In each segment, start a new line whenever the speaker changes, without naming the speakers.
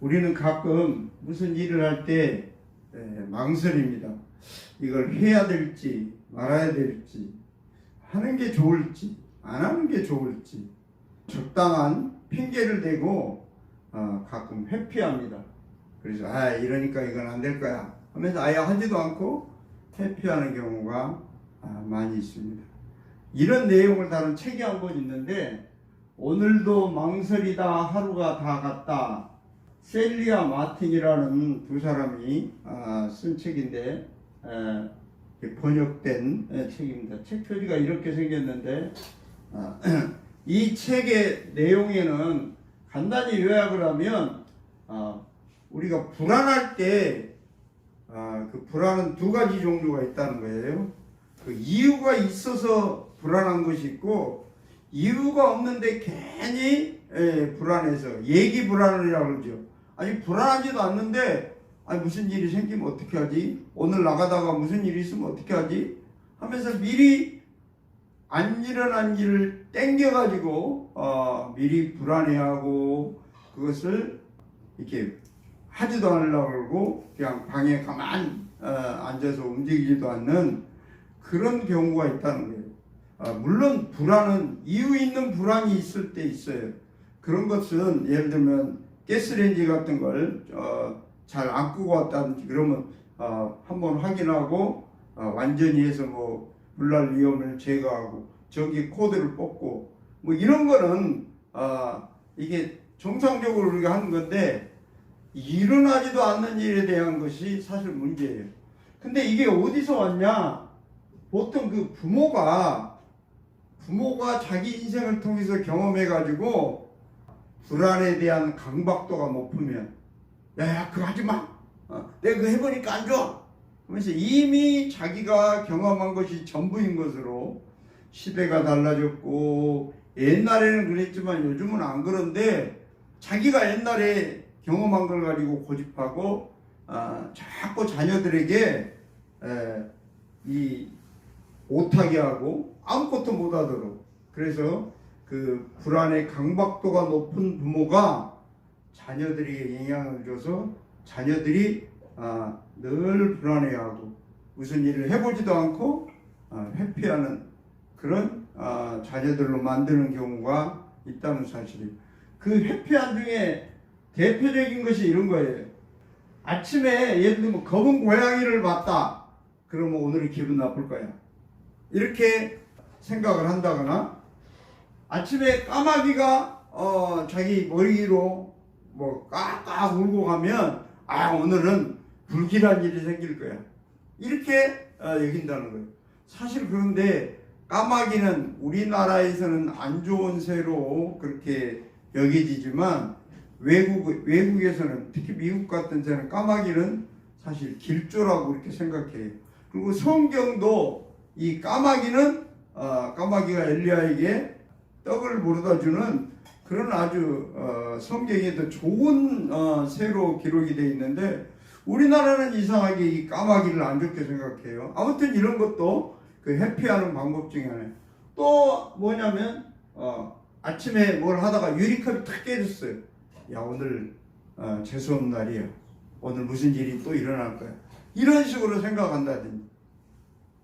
우리는 가끔 무슨 일을 할 때 망설입니다. 이걸 해야 될지 말아야 될지, 하는 게 좋을지 안 하는 게 좋을지 적당한 핑계를 대고 가끔 회피합니다. 그래서 이러니까 이건 안 될 거야 하면서 아예 하지도 않고 회피하는 경우가 많이 있습니다. 이런 내용을 다룬 책이 한 권 있는데, 오늘도 망설이다 하루가 다 갔다, 셀리아 마틴이라는 두 사람이 쓴 책인데 번역된 책입니다. 책 표지가 이렇게 생겼는데 이 책의 내용에는 간단히 요약을 하면 우리가 불안할 때 그 불안은 두 가지 종류가 있다는 거예요. 그 이유가 있어서 불안한 것이 있고, 이유가 없는데 괜히 불안해서 예기 불안이라고 그러죠. 아니 불안하지도 않는데 무슨 일이 생기면 어떻게 하지? 오늘 나가다가 무슨 일이 있으면 어떻게 하지? 하면서 미리 안 일어난 일을 땡겨가지고 미리 불안해하고 그것을 이렇게 하지도 않으려고 그러고 그냥 방에 가만히 앉아서 움직이지도 않는 그런 경우가 있다는 거예요. 물론 불안은 이유 있는 불안이 있을 때 있어요. 그런 것은 예를 들면 가스레인지 같은 걸 잘 안 끄고 왔다든지 그러면 한번 확인하고 완전히 해서 뭐 불날 위험을 제거하고 전기 코드를 뽑고 뭐 이런 거는 이게 정상적으로 우리가 하는 건데, 일어나지도 않는 일에 대한 것이 사실 문제예요. 근데 이게 어디서 왔냐? 보통 그 부모가 자기 인생을 통해서 경험해가지고 불안에 대한 강박도가 높으면 야 그거 하지 마. 내가 그거 해보니까 안 좋아. 그러면서 이미 자기가 경험한 것이 전부인 것으로, 시대가 달라졌고 옛날에는 그랬지만 요즘은 안 그런데 자기가 옛날에 경험한 걸 가지고 고집하고 자꾸 자녀들에게 이 오타게 하고 아무것도 못하도록, 그래서 그 불안의 강박도가 높은 부모가 자녀들에게 영향을 줘서 자녀들이 늘 불안해하고 무슨 일을 해보지도 않고 회피하는 그런 자녀들로 만드는 경우가 있다는 사실이에요. 그 회피한 중에 대표적인 것이 이런 거예요. 아침에 예를 들면 검은 고양이를 봤다. 그러면 오늘은 기분 나쁠 거야. 이렇게 생각을 한다거나, 아침에 까마귀가 자기 머리로 뭐 깍깍 울고 가면 오늘은 불길한 일이 생길 거야. 이렇게 여긴다는 거예요. 사실 그런데 까마귀는 우리나라에서는 안 좋은 새로 그렇게 여겨지지만 외국에서는, 특히 미국 같은 데는 까마귀는 사실 길조라고 그렇게 생각해요. 그리고 성경도 이 까마귀가 엘리야에게 떡을 물어다 주는 그런 아주 성경에도 좋은 새로 기록이 되어 있는데, 우리나라는 이상하게 이 까마귀를 안 좋게 생각해요. 아무튼 이런 것도 그 회피하는 방법 중에 하나예요. 또 뭐냐면 아침에 뭘 하다가 유리컵이 탁 깨졌어요. 야 오늘 재수없는 날이야. 오늘 무슨 일이 또 일어날 거야. 이런 식으로 생각한다든지,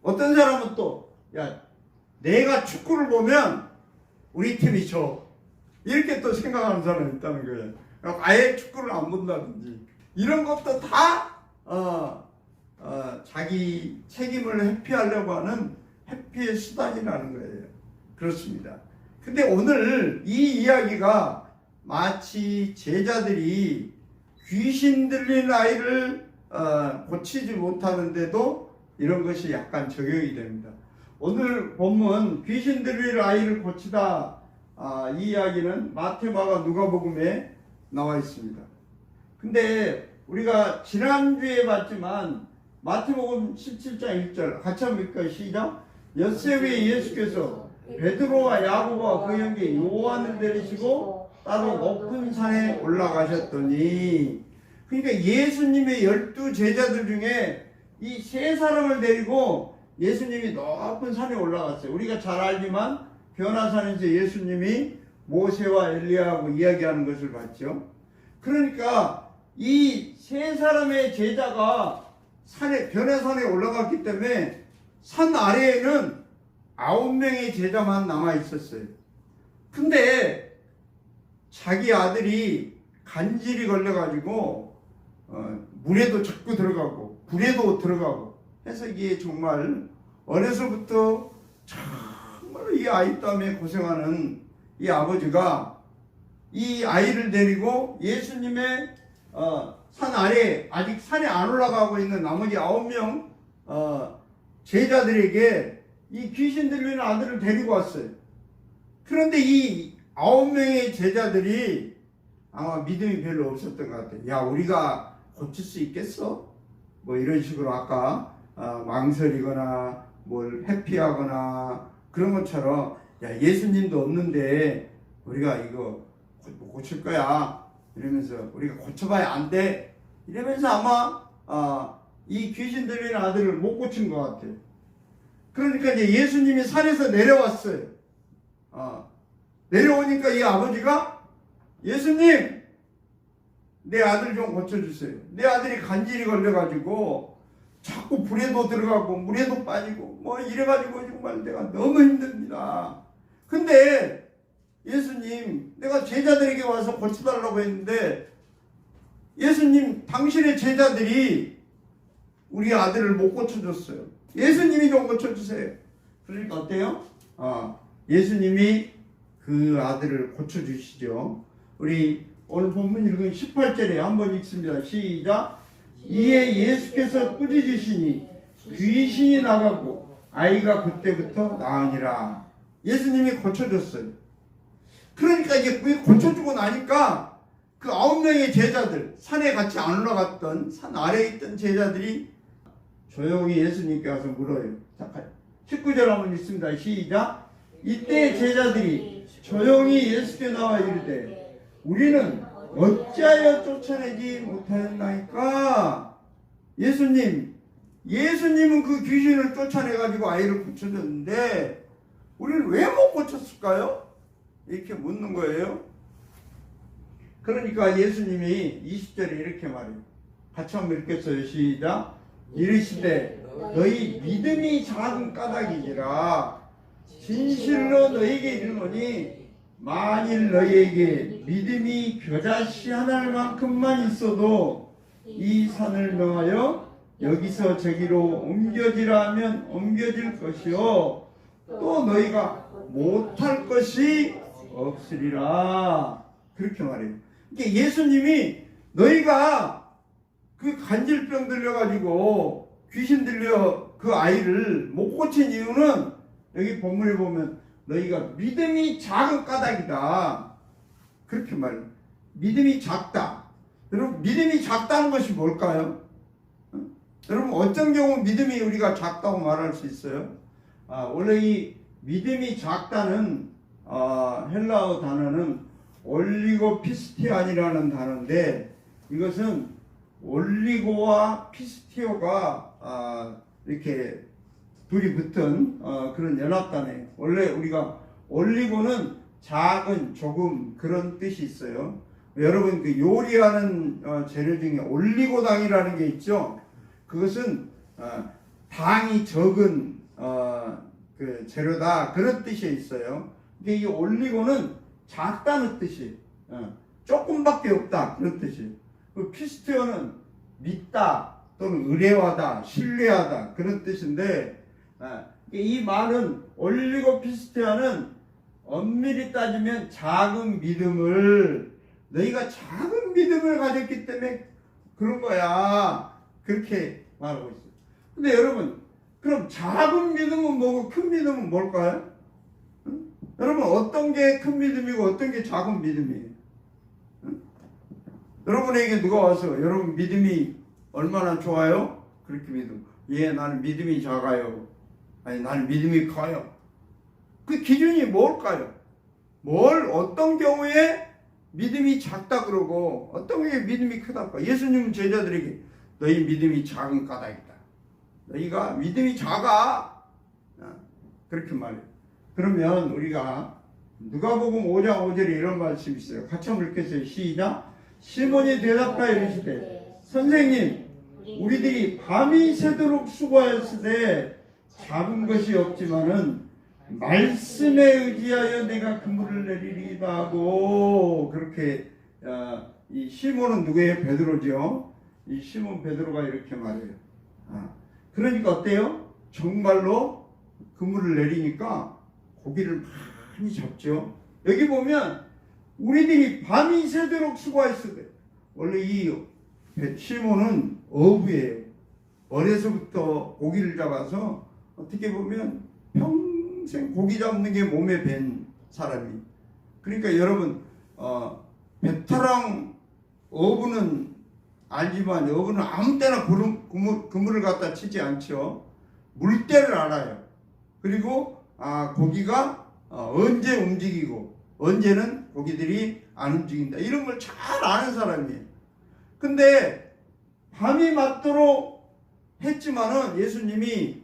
어떤 사람은 또 내가 축구를 보면 우리 팀이 져. 이렇게 또 생각하는 사람이 있다는 거예요. 아예 축구를 안 본다든지, 이런 것도 다 자기 책임을 회피하려고 하는 회피의 수단이라는 거예요. 그렇습니다. 근데 오늘 이 이야기가 마치 제자들이 귀신 들린 아이를 고치지 못하는데도 이런 것이 약간 적용이 됩니다. 오늘 본문 귀신 들린 아이를 고치다, 이 이야기는 마태, 마가, 누가복음에 나와 있습니다. 근데 우리가 지난주에 봤지만 마태복음 17장 1절 같이 한번 읽을까요? 시작. 엿새 위에 예수께서 베드로와 야고보와 그 형제 요한을 데리시고 따로 높은 산에 올라가셨더니, 그러니까 예수님의 12 제자들 중에 이 세 사람을 데리고 예수님이 높은 산에 올라갔어요. 우리가 잘 알지만 변화산에서 예수님이 모세와 엘리야하고 이야기하는 것을 봤죠. 그러니까 이 세 사람의 제자가 변해산에 올라갔기 때문에 산 아래에는 9명의 제자만 남아 있었어요. 근데 자기 아들이 간질이 걸려가지고 물에도 자꾸 들어가고 불에도 들어가고 해서 이게 정말 어려서부터 정말 이 아이 때문에 고생하는 이 아버지가 이 아이를 데리고 예수님의 산 아래 아직 산에 안 올라가고 있는 나머지 9명 제자들에게 이 귀신 들리는 아들을 데리고 왔어요. 그런데 이 9명의 제자들이 아마 믿음이 별로 없었던 것 같아요. 야, 우리가 고칠 수 있겠어? 뭐 이런 식으로 아까 망설이거나 뭘 회피하거나 그런 것처럼 야, 예수님도 없는데 우리가 이거 못 고칠 거야 이러면서 우리가 고쳐봐야 안 돼 이러면서 아마 이 귀신 들리는 아들을 못 고친 것 같아요. 그러니까 이제 예수님이 산에서 내려왔어요. 내려오니까 이 아버지가 예수님 내 아들 좀 고쳐주세요. 내 아들이 간질이 걸려가지고 자꾸 불에도 들어가고 물에도 빠지고 뭐 이래가지고 정말 내가 너무 힘듭니다. 근데 예수님 내가 제자들에게 와서 고쳐달라고 했는데 예수님 당신의 제자들이 우리 아들을 못 고쳐줬어요. 예수님이 좀 고쳐주세요. 그러니까 어때요? 예수님이 그 아들을 고쳐주시죠. 우리 오늘 본문 읽은 18절에 한번 읽습니다. 시작. 이에 예수께서 꾸짖으시니 귀신이 나가고 아이가 그때부터 나으니라. 예수님이 고쳐줬어요. 그러니까 이게 고쳐주고 나니까 그 9명의 제자들, 산에 같이 안 올라갔던 산 아래에 있던 제자들이 조용히 예수님께 와서 물어요. 잠깐 19절 한번 읽습니다. 시작. 이때 제자들이 조용히 예수께 나와 이르되 우리는 어찌하여 쫓아내지 못하였나이까? 예수님은 그 귀신을 쫓아내가지고 아이를 고쳐줬는데 우리는 왜 못 고쳤을까요? 이렇게 묻는 거예요. 그러니까 예수님이 20절에 이렇게 말해요. 같이 한번 읽겠어요. 시작. 이르시되 너희 믿음이 작은 까닭이니라. 진실로 너희에게 이르노니 만일 너희에게 믿음이 겨자씨 하나만큼만 있어도 이 산을 명하여 여기서 저기로 옮겨지라 하면 옮겨질 것이요 또 너희가 못할 것이 없으리라. 그렇게 말해요. 그러니까 예수님이 너희가 그 간질병 들려가지고 귀신 들려 그 아이를 못 고친 이유는 여기 본문에 보면 너희가 믿음이 작은 까닭이다. 그렇게 말해요. 믿음이 작다. 여러분 믿음이 작다는 것이 뭘까요? 여러분 어떤 경우 믿음이 우리가 작다고 말할 수 있어요? 원래 이 믿음이 작다는 헬라어 단어는 올리고 피스티안이라는 단어인데 이것은 올리고와 피스티오가 이렇게 둘이 붙은 그런 연합단이에요. 원래 우리가 올리고는 작은 조금 그런 뜻이 있어요. 여러분 그 요리하는 재료 중에 올리고당이라는 게 있죠. 그것은 당이 적은 그 재료다 그런 뜻이 있어요. 근데 이 올리고는 작다는 뜻이 조금밖에 없다 그런 뜻이에요. 그 피스티오는 믿다 또는 의뢰하다 신뢰하다 그런 뜻인데 이 말은 올리고 피스티아는 엄밀히 따지면 작은 믿음을 너희가 작은 믿음을 가졌기 때문에 그런 거야 그렇게 말하고 있어요. 근데 여러분 그럼 작은 믿음은 뭐고 큰 믿음은 뭘까요? 응? 여러분 어떤 게 큰 믿음이고 어떤 게 작은 믿음이에요? 응? 여러분에게 누가 와서 여러분 믿음이 얼마나 좋아요? 그렇게 믿음. 예, 나는 믿음이 작아요. 아니 나는 믿음이 커요. 그 기준이 뭘까요? 어떤 경우에 믿음이 작다 그러고 어떤 경우에 믿음이 크다. 예수님은 제자들에게 너희 믿음이 작은 까닭이다. 너희가 믿음이 작아. 그렇게 말해요. 그러면 우리가 누가복음 5장 5절에 이런 말씀이 있어요. 같이 한번 읽겠어요. 시작. 시몬이 대답하여 이르시되 선생님 우리들이 밤이 새도록 수고하였으되 잡은 것이 없지만은 말씀에 의지하여 내가 그물을 내리리이다 하고 그렇게 이 시몬은 누구예요? 베드로죠. 이 시몬 베드로가 이렇게 말해요. 그러니까 어때요? 정말로 그물을 내리니까 고기를 많이 잡죠. 여기 보면 우리들이 밤이 새도록 수고했을 때 원래 이 시몬은 어부예요. 어려서부터 고기를 잡아서 어떻게 보면 평생 고기 잡는 게 몸에 밴 사람이. 그러니까 여러분 베테랑 어부는 알지만 어부는 아무 때나 그물을 갖다 치지 않죠. 물때를 알아요. 그리고 고기가 언제 움직이고 언제는 고기들이 안 움직인다. 이런 걸 잘 아는 사람이에요. 근데 밤이 맞도록 했지만은 예수님이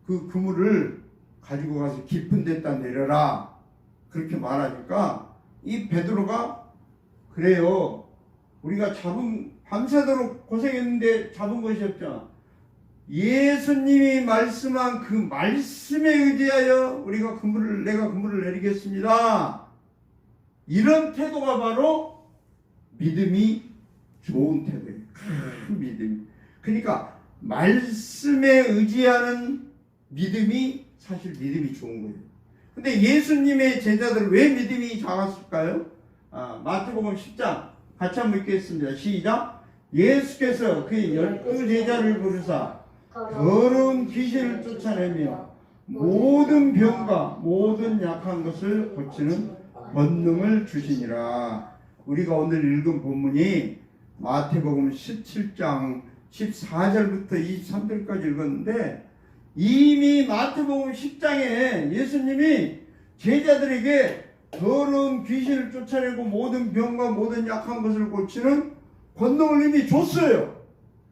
그 그물을 가지고 가서 깊은 데다 내려라. 그렇게 말하니까 이 베드로가 그래요. 우리가 밤새도록 고생했는데 잡은 것이 없잖아. 예수님이 말씀한 그 말씀에 의지하여 내가 그물을 내리겠습니다. 이런 태도가 바로 믿음이 좋은 태도예요. 큰 믿음. 그러니까 말씀에 의지하는 믿음이 사실 믿음이 좋은 거예요. 근데 예수님의 제자들은 왜 믿음이 작았을까요? 마태복음 10장 같이 한번 읽겠습니다. 시작. 예수께서 그 12제자를 부르사 더러운 귀신을 쫓아내며 모든 병과 모든 약한 것을 고치는 권능을 주시니라. 우리가 오늘 읽은 본문이 마태복음 17장 14절부터 23절까지 읽었는데 이미 마태복음 10장에 예수님이 제자들에게 더러운 귀신을 쫓아내고 모든 병과 모든 약한 것을 고치는 권능을 이미 줬어요.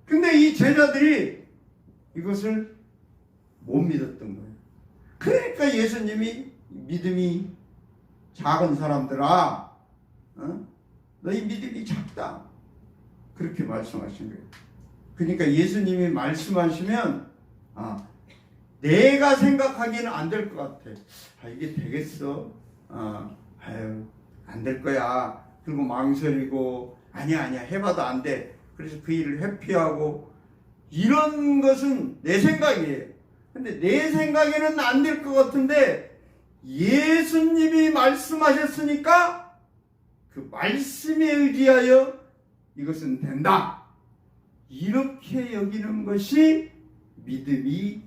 근데 이 제자들이 이것을 못 믿었던 거예요. 그러니까 예수님이 믿음이 작은 사람들아, 너희 믿음이 작다. 그렇게 말씀하신 거예요. 그러니까 예수님이 말씀하시면 내가 생각하기에는 안 될 것 같아. 이게 되겠어? 안 될 거야. 그리고 망설이고 아니야 해봐도 안 돼. 그래서 그 일을 회피하고 이런 것은 내 생각이에요. 근데 내 생각에는 안 될 것 같은데 예수님이 말씀하셨으니까 그 말씀에 의지하여 이것은 된다. 이렇게 여기는 것이 믿음이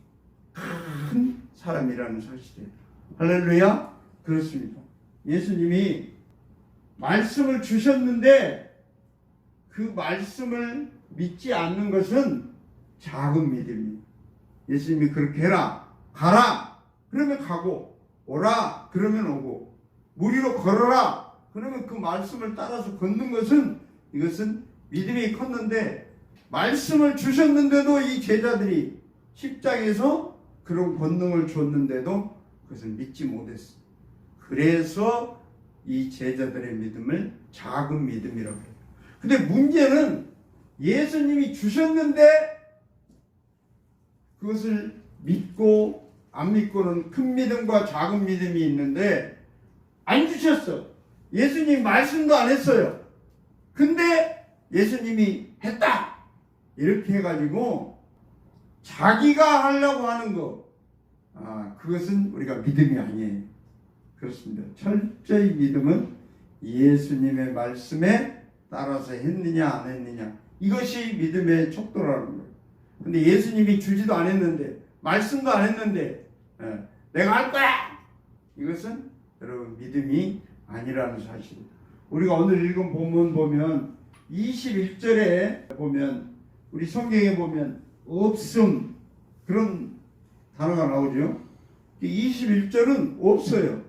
큰 사람이라는 사실이에요. 할렐루야. 그렇습니다. 예수님이 말씀을 주셨는데 그 말씀을 믿지 않는 것은 작은 믿음이에요. 예수님이 그렇게 해라, 가라 그러면 가고, 오라 그러면 오고, 물 위로 걸어라 그러면 그 말씀을 따라서 걷는 것은 이것은 믿음이 컸는데 말씀을 주셨는데도 이 제자들이 10장에서 그런 권능을 줬는데도 그것을 믿지 못했어요. 그래서 이 제자들의 믿음을 작은 믿음이라고 해요. 근데 문제는 예수님이 주셨는데 그것을 믿고 안 믿고는 큰 믿음과 작은 믿음이 있는데 안 주셨어. 예수님이 말씀도 안 했어요. 근데 예수님이 했다. 이렇게 해가지고 자기가 하려고 하는 거, 그것은 우리가 믿음이 아니에요. 그렇습니다. 철저히 믿음은 예수님의 말씀에 따라서 했느냐 안 했느냐, 이것이 믿음의 척도라는 거예요. 근데 예수님이 주지도 않았는데 말씀도 안 했는데 내가 할 거야, 이것은 여러분 믿음이 아니라는 사실입니다. 우리가 오늘 읽은 본문 보면 21절에 보면 우리 성경에 보면 없음 그런 단어가 나오죠. 21절은 없어요.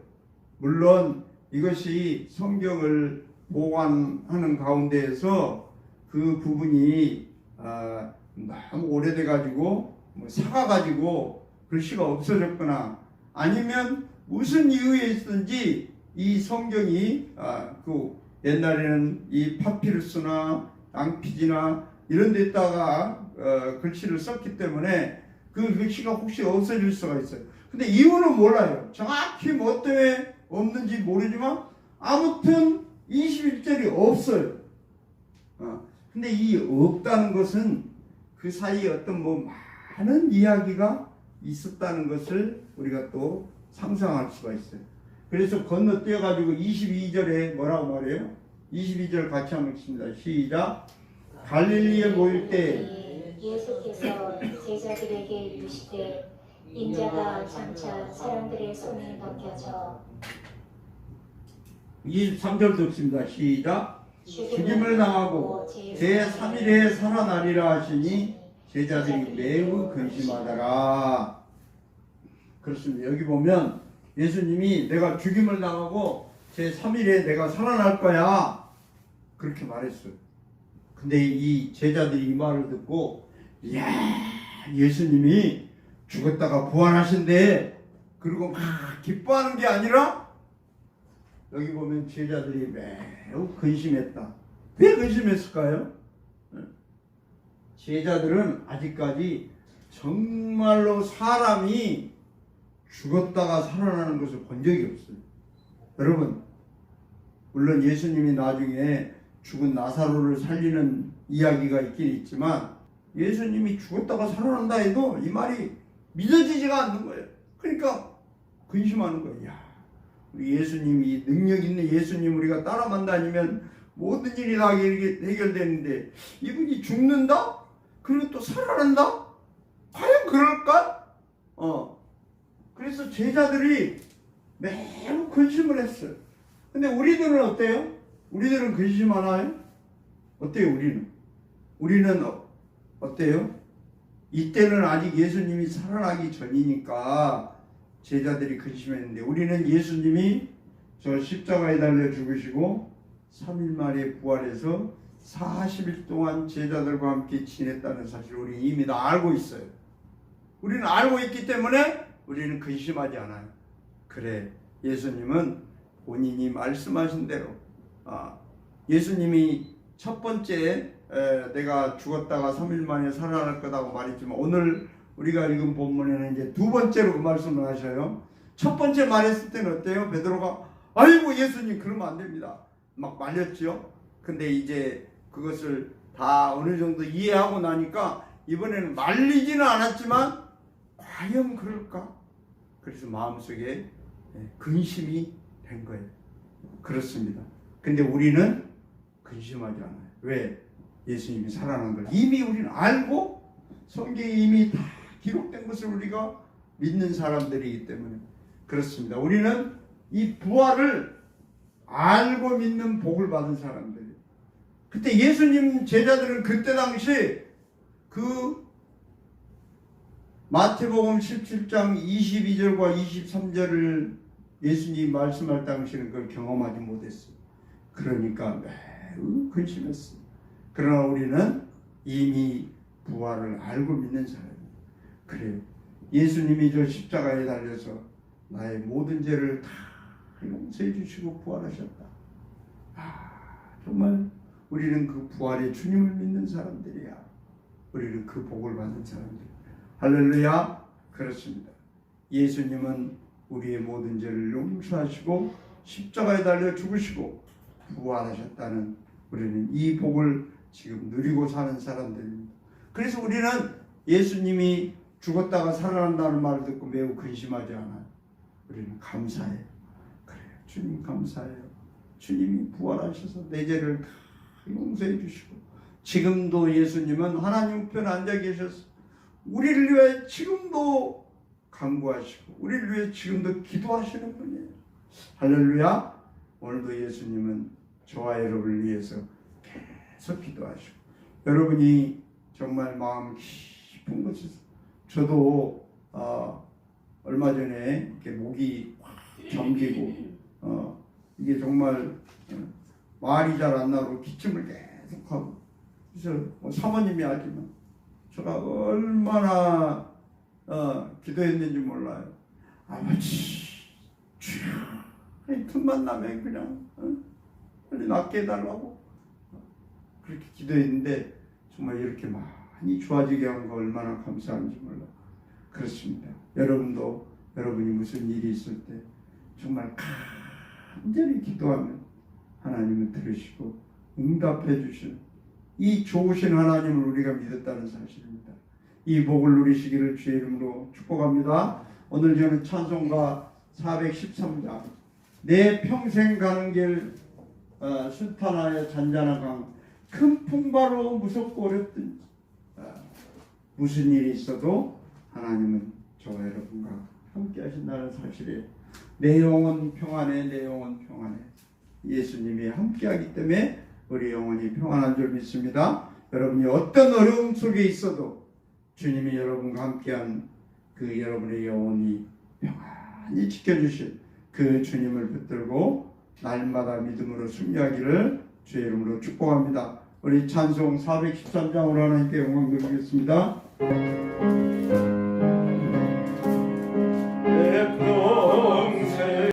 물론 이것이 성경을 보관하는 가운데에서 그 부분이 너무 오래돼 가지고 사가 가지고 글씨가 없어졌거나 아니면 무슨 이유에 있든지 이 성경이 그 옛날에는 이 파피루스나 앙피지나 이런 데다가 글씨를 썼기 때문에 그 글씨가 혹시 없어질 수가 있어요. 근데 이유는 몰라요. 정확히 뭐 때문에 없는지 모르지만 아무튼 21절이 없어요. 근데 이 없다는 것은 그 사이에 어떤 뭐 많은 이야기가 있었다는 것을 우리가 또 상상할 수가 있어요. 그래서 건너뛰어가지고 22절에 뭐라고 말해요? 22절 같이 한번 읽습니다. 시작. 갈릴리에 모일 때
예수께서 제자들에게 이르시되 인자가 장차 사람들의 손에 넘겨져
23절 듣습니다. 시작. 죽임을 당하고 제3일에 살아나리라 하시니 제자들이 매우 근심하더라. 그렇습니다. 여기 보면 예수님이 내가 죽임을 당하고 제3일에 내가 살아날 거야 그렇게 말했어요. 근데 이 제자들이 이 말을 듣고 이야 예수님이 죽었다가 부활하신대 그리고 막 기뻐하는 게 아니라 여기 보면 제자들이 매우 근심했다. 왜 근심했을까요? 제자들은 아직까지 정말로 사람이 죽었다가 살아나는 것을 본 적이 없어요. 여러분 물론 예수님이 나중에 죽은 나사로를 살리는 이야기가 있긴 있지만 예수님이 죽었다가 살아난다 해도 이 말이 믿어지지가 않는 거예요. 그러니까 근심하는 거예요. 야, 우리 예수님이 능력 있는 예수님 우리가 따라만 다니면 모든 일이 다 해결되는데 이분이 죽는다? 그리고 또 살아난다? 과연 그럴까? 그래서 제자들이 매우 근심을 했어요. 근데 우리들은 어때요? 우리들은 근심 하나요? 어때요 우리는? 우리는 어때요? 이때는 아직 예수님이 살아나기 전이니까 제자들이 근심했는데 우리는 예수님이 저 십자가에 달려 죽으시고 3일 만에 부활해서 40일 동안 제자들과 함께 지냈다는 사실을 우리 이미 다 알고 있어요. 우리는 알고 있기 때문에 우리는 근심하지 않아요. 그래 예수님은 본인이 말씀하신 대로 예수님이 첫 번째 내가 죽었다가 3일 만에 살아날 거다고 말했지만 오늘 우리가 읽은 본문에는 이제 두 번째로 그 말씀을 하셔요. 첫 번째 말했을 때는 어때요? 베드로가 아이고 예수님 그러면 안 됩니다. 막 말렸죠. 근데 이제 그것을 다 어느 정도 이해하고 나니까 이번에는 말리지는 않았지만 과연 그럴까? 그래서 마음속에 근심이 된 거예요. 그렇습니다. 근데 우리는 근심하지 않아요. 왜? 예수님이 살아난 걸 이미 우리는 알고 성경에 이미 다 기록된 것을 우리가 믿는 사람들이기 때문에 그렇습니다. 우리는 이 부활을 알고 믿는 복을 받은 사람들이에요. 그때 예수님 제자들은 그때 당시 그 마태복음 17장 22절과 23절을 예수님이 말씀할 당시에는 그걸 경험하지 못했어요. 그러니까 매우 근심했어요. 그러나 우리는 이미 부활을 알고 믿는 사람이에요. 그래요. 예수님이 저 십자가에 달려서 나의 모든 죄를 다 용서해 주시고 부활하셨다. 정말 우리는 그 부활의 주님을 믿는 사람들이야. 우리는 그 복을 받는 사람들. 할렐루야. 그렇습니다. 예수님은 우리의 모든 죄를 용서하시고 십자가에 달려 죽으시고 부활하셨다는 우리는 이 복을 지금 누리고 사는 사람들입니다. 그래서 우리는 예수님이 죽었다가 살아난다는 말을 듣고 매우 근심하지 않아요. 우리는 감사해요. 그래요. 주님 감사해요. 주님이 부활하셔서 내 죄를 다 용서해 주시고 지금도 예수님은 하나님 우편에 앉아 계셔서 우리를 위해 지금도 간구하시고 우리를 위해 지금도 기도하시는 분이에요. 할렐루야. 오늘도 예수님은 저와 여러분을 위해서 계속 기도하시고 여러분이 정말 마음 깊은 곳에서 저도 얼마 전에 이렇게 목이 확 잠기고 이게 정말 말이 잘 안 나고 기침을 계속하고 그래서 사모님이 알지만 제가 얼마나 기도했는지 몰라요. 아버지 주여 이 틈만 나면 그냥 빨리 낫게 해달라고 그렇게 기도했는데 정말 이렇게 많이 좋아지게 한 거 얼마나 감사한지 몰라. 그렇습니다. 여러분도 여러분이 무슨 일이 있을 때 정말 간절히 기도하면 하나님은 들으시고 응답해 주시는 이 좋으신 하나님을 우리가 믿었다는 사실입니다. 이 복을 누리시기를 주의 이름으로 축복합니다. 오늘 저는 찬송가 413장 내 평생 가는 길 순탄하여 잔잔한 강 큰 풍바로 무섭고 어렵든지 무슨 일이 있어도 하나님은 저와 여러분과 함께 하신다는 사실에 내 영혼 평안해, 내 영혼 평안해. 예수님이 함께 하기 때문에 우리 영혼이 평안한 줄 믿습니다. 여러분이 어떤 어려움 속에 있어도 주님이 여러분과 함께한 그 여러분의 영혼이 평안히 지켜주실 그 주님을 붙들고 날마다 믿음으로 승리하기를 주의 이름으로 축복합니다. 우리 찬송 413장으로 하나님께 영광 드리겠습니다.